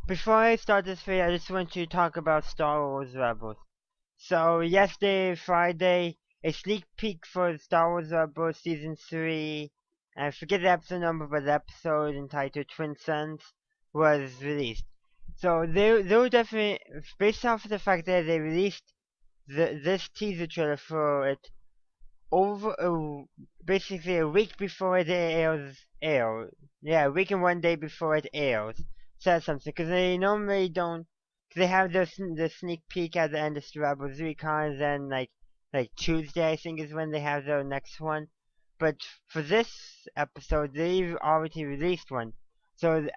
Before I start this video, I just want to talk about Star Wars Rebels. So, yesterday, Friday, a sneak peek for Star Wars Rebels Season 3, I forget the episode number, but the episode entitled Twin Suns was released. So, they were definitely, based off of the fact that they released this teaser trailer for it basically a week before it yeah, a week and 1 day before it airs, says something, because they normally don't, cause they have the sneak peek at the end of Rebels Recon, and then like Tuesday I think is when they have their next one, but for this episode they've already released one, so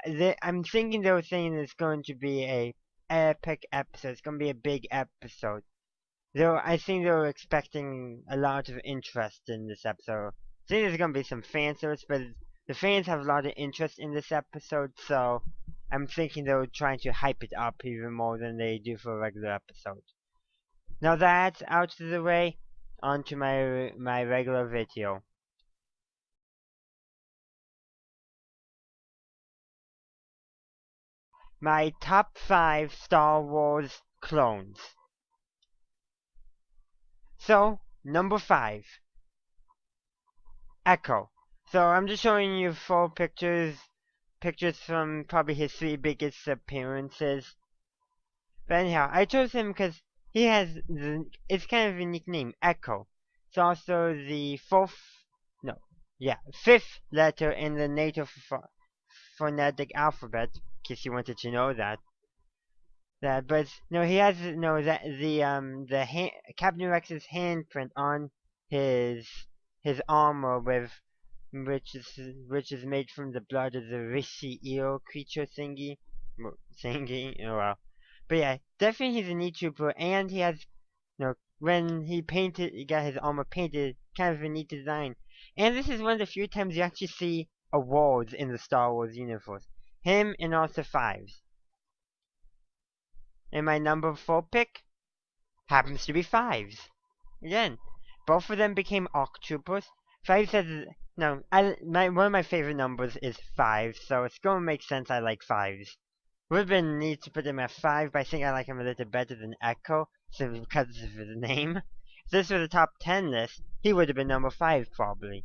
I'm thinking they were saying it's going to be a epic episode, it's going to be a big episode. I think they were expecting a lot of interest in this episode. I think there's gonna be some fan service, but the fans have a lot of interest in this episode, so I'm thinking they were trying to hype it up even more than they do for a regular episode. Now that's out of the way, on to my regular video. My top 5 Star Wars clones. So, number 5. Echo. So I'm just showing you 4 pictures from probably his 3 biggest appearances. But anyhow, I chose him because he has it's kind of a unique name, Echo. It's also the fifth letter in the native phonetic alphabet, in case you wanted to know that. But no, he has that Captain Rex's handprint on his armor which is made from the blood of the Rishi eel creature thingy. Oh well. But yeah, definitely he's a neat trooper, and he has, when he got his armor painted, kind of a neat design. And this is one of the few times you actually see awards in the Star Wars universe. Him and also Fives. And my number 4 pick happens to be Fives. Again, both of them became ARC troopers. Fives has one of my favorite numbers is 5, so it's gonna make sense I like 5s. Would have been neat to put him at 5, but I think I like him a little better than Echo, simply because of his name. If this was a top 10 list, he would have been number 5 probably.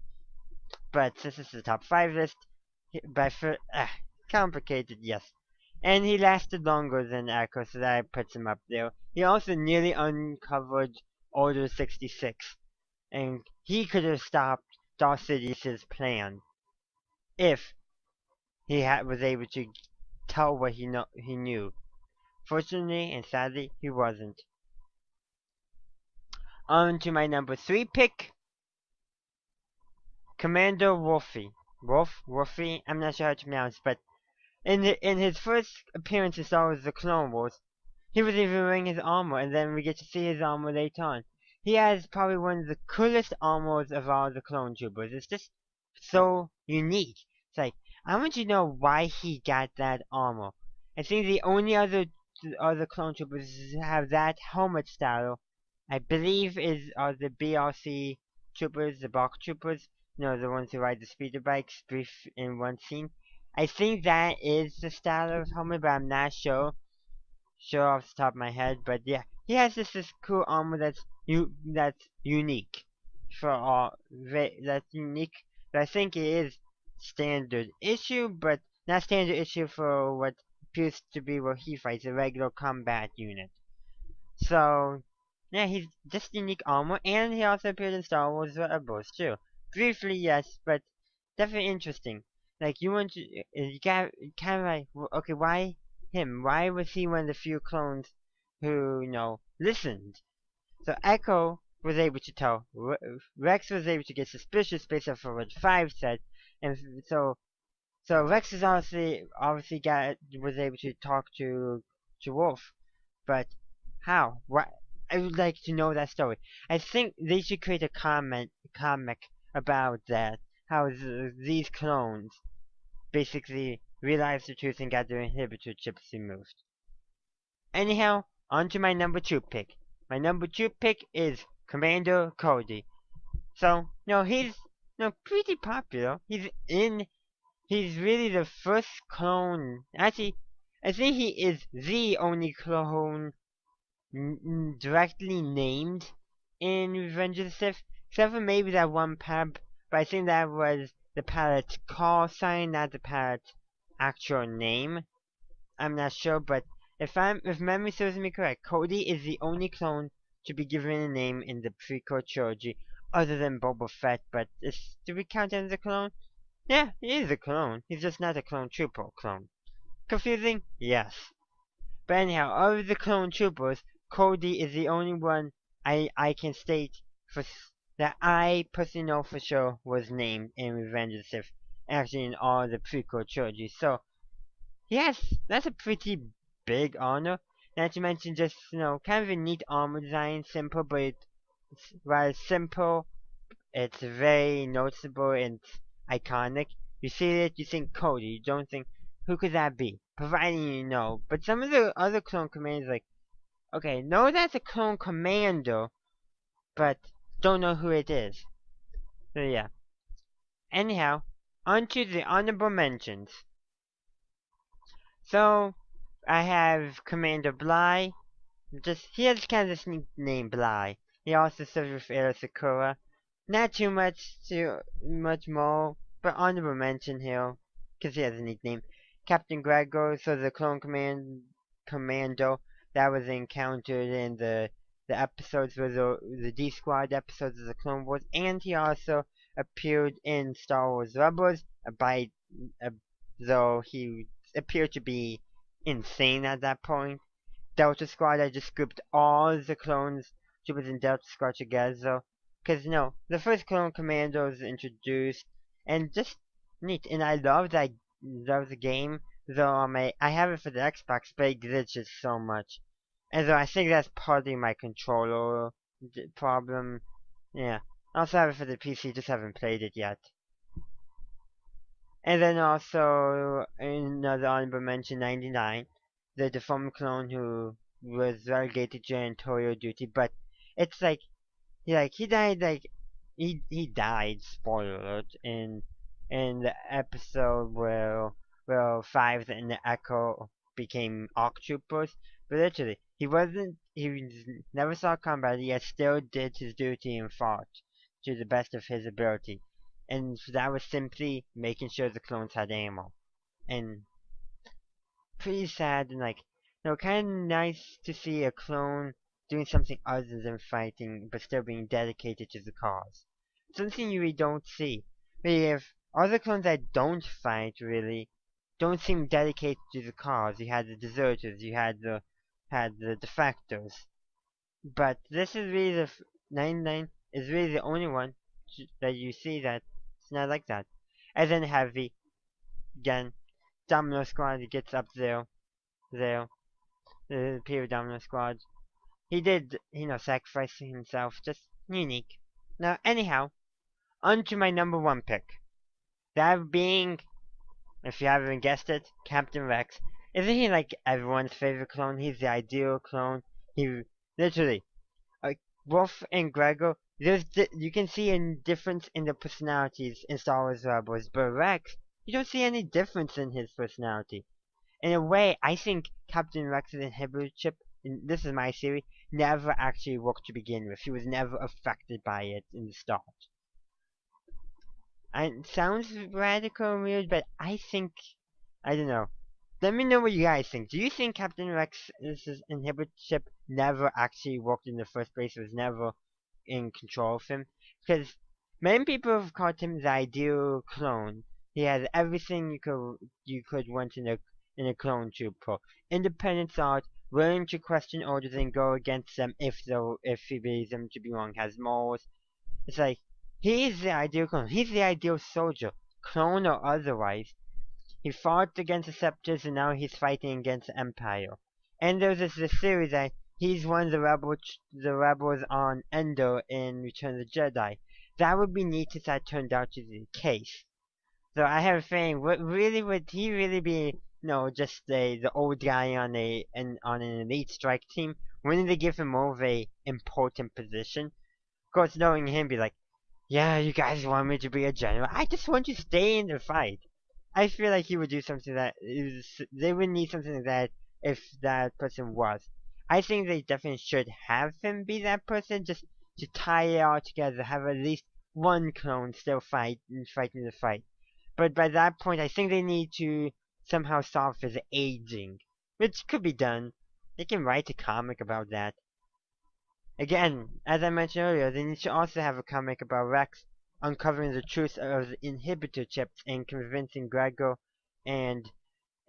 But since this is a top 5 list, complicated, yes. And he lasted longer than Echo, so that puts him up there. He also nearly uncovered Order 66, and he could have stopped Darth Sidious's plan if he was able to tell what he knew. Fortunately and sadly, he wasn't. On to my number 3 pick, Commander Wolfie. Wolfie? I'm not sure how to pronounce, but in his first appearance in Star Wars The Clone Wars, he was even wearing his armor, and then we get to see his armor later on. He has probably one of the coolest armors of all the clone troopers. It's just so unique. It's like, I want to know why he got that armor. I think the only other clone troopers have that helmet style, I believe, are the BRC troopers, the BARC troopers. The ones who ride the speeder bikes brief in one scene. I think that is the style of helmet, but I'm not sure off the top of my head. But yeah, he has this cool armor that's unique for all. That's unique. But I think it is standard issue, but not standard issue for what appears to be where he fights, a regular combat unit. So yeah, he's just unique armor, and he also appeared in Star Wars Rebels too. Briefly, yes, but definitely interesting. Like, you got kind of like, okay, why him? Why was he one of the few clones who, listened? So Echo was able to tell. Rex was able to get suspicious based off of what 5 said, and so Rex is obviously was able to talk to Wolf, but how? What? I would like to know that story. I think they should create a comic about that. How these clones basically realized the truth and got their inhibitor chips removed. Anyhow, on to my number 2 pick. My number 2 pick is Commander Cody. So, he's pretty popular. He's really the first clone. Actually, I think he is the only clone directly named in Revenge of the Sith, except for maybe that one pub, but I think that was the pilot's call sign, not the pilot's actual name. I'm not sure, but if memory serves me correct, Cody is the only clone to be given a name in the prequel trilogy, other than Boba Fett. But do we count him as a clone? Yeah, he is a clone. He's just not a clone trooper clone. Confusing? Yes. But anyhow, of the clone troopers, Cody is the only one I can state that I personally know for sure was named in Revenge of the Sith, actually in all the prequel trilogies. So yes, that's a pretty big honor. Not to mention just, kind of a neat armor design, simple, but while it's simple, it's very noticeable and iconic. You see it, you think Cody, you don't think, who could that be? Providing you know. But some of the other clone commanders, like, okay, know that's a clone commander, but don't know who it is. So yeah. Anyhow, onto the honorable mentions. So, I have Commander Bly. He has kind of this name Bly. He also serves with Air Sakura. Not too much more, but honorable mention here, because he has a neat name. Captain Gregor, so the clone commando that was encountered in the episodes were the D Squad episodes of the Clone Wars, and he also appeared in Star Wars Rebels, though he appeared to be insane at that point. Delta Squad, I just grouped all the clones, troopers in Delta Squad together. Because, the first clone commando is introduced, and just neat. And I love the game, though I have it for the Xbox, but it glitches so much. And though I think that's partly my controller problem. Yeah. I also have it for the PC, just haven't played it yet. And then also, another honorable mention, 99. The deformed clone who was relegated to janitorial duty, but it's like he died he died, spoiler alert, in the episode where Fives and the Echo became ARC troopers. But literally, he never saw combat, yet still did his duty and fought to the best of his ability. And that was simply making sure the clones had ammo. And pretty sad and kind of nice to see a clone doing something other than fighting, but still being dedicated to the cause. Something you really don't see. Really, if other clones that don't fight really don't seem dedicated to the cause. You had the deserters, you had the defectors, but this is really 99 is really the only one that you see that it's not like that. And then Heavy, again, Domino Squad gets up there, the Imperial Domino Squad. He did, sacrificing himself, just unique. Now, anyhow, on to my number one pick. That being, if you haven't guessed it, Captain Rex. Isn't he like everyone's favorite clone? He's the ideal clone. He, literally, Wolf and Gregor, you can see a difference in the personalities in Star Wars Rebels, but Rex, you don't see any difference in his personality. In a way, I think Captain Rex's inhibitor chip, and this is my theory, never actually worked to begin with. He was never affected by it in the start. It sounds radical and weird, but I don't know. Let me know what you guys think. Do you think Captain Rex's inhibitor chip never actually worked in the first place? It was never in control of him? Because many people have called him the ideal clone. He has everything you could want in a clone trooper. Independent thought, willing to question orders and go against them if he believes them to be wrong. Has morals. It's like he's the ideal clone. He's the ideal soldier, clone or otherwise. He fought against the Scepters and now he's fighting against the Empire. And there's this theory that he's one of the rebels on Endor in Return of the Jedi. That would be neat if that turned out to be the case. So I have a feeling, would he really be, just the old guy on an elite strike team? Wouldn't they give him more of a important position? Of course, knowing him, be like, yeah, you guys want me to be a general. I just want to stay in the fight. I feel like he would do something that they would need something like that if that person was. I think they definitely should have him be that person, just to tie it all together, have at least one clone still fighting the fight. But by that point, I think they need to somehow solve his aging, which could be done. They can write a comic about that. Again, as I mentioned earlier, they need to also have a comic about Rex uncovering the truth of the inhibitor chips and convincing Gregor and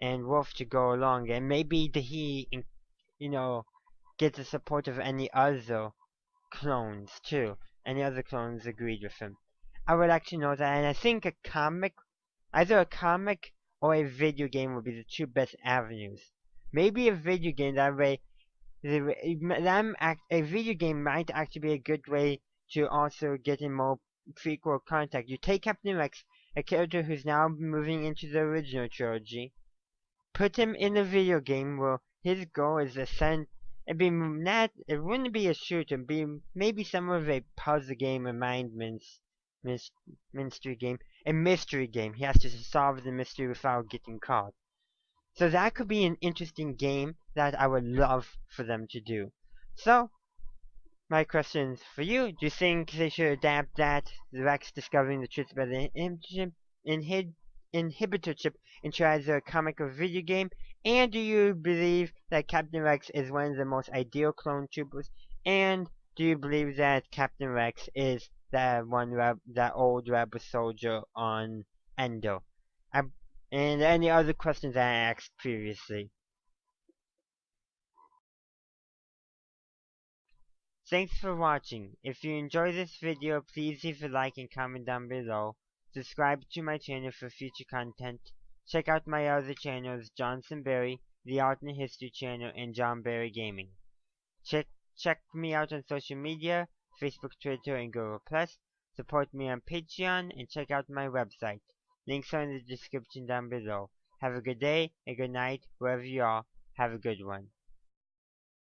Wolf to go along, and maybe you know, get the support of any other clones too. Any other clones agreed with him. I would like to know that, and I think either a comic or a video game would be the two best avenues. Maybe a video game, that way a video game might actually be a good way to also get in more prequel contact. You take Captain Rex, a character who's now moving into the original trilogy, put him in a video game where his goal is it wouldn't be a shooter, it'd be maybe some of a puzzle game, a mystery game, a mystery game. He has to solve the mystery without getting caught. So that could be an interesting game that I would love for them to do. So, my questions for you: do you think they should adapt that, Rex discovering the truth about the inhibitor chip, into either a comic or video game? And do you believe that Captain Rex is one of the most ideal clone troopers? And do you believe that Captain Rex is that old rebel soldier on Endor? I, and any other questions I asked previously. Thanks for watching. If you enjoyed this video, please leave a like and comment down below. Subscribe to my channel for future content. Check out my other channels, Johnson Berry, the Art and History channel, and John Berry Gaming. Check me out on social media, Facebook, Twitter, and Google+. Support me on Patreon, and check out my website. Links are in the description down below. Have a good day, a good night, wherever you are. Have a good one.